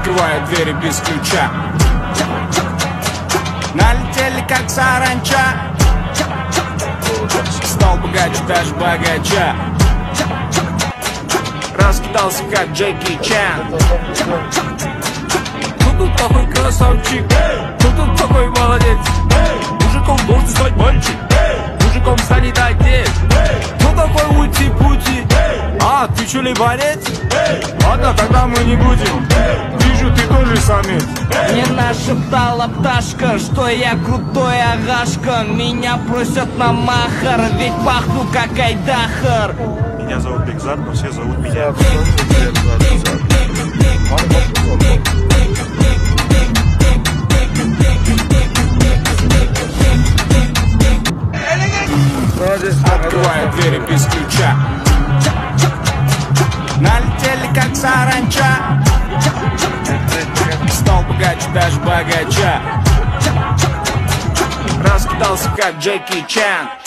открываю двери без ключа. Налетели как саранча, стал богаче даже богача. Раскидался как Джеки Чан. Кто тут такой красавчик? Кто тут такой молодец? Мужиком должен стать мальчик, мужиком станет отец. Кто такой ути-пути? А, ты чё, либорец? Ладно, тогда мы не будем. Вижу, ты тоже самец. Мне нашептала пташка, что я крутой агашка. Меня просят на махар, ведь пахну как айдахар. Меня зовут Бекзат, но все зовут меня. Открываю двери без ключа. Налетели как саранча, стал богаче даже богача. Раскидался как Джеки Чан.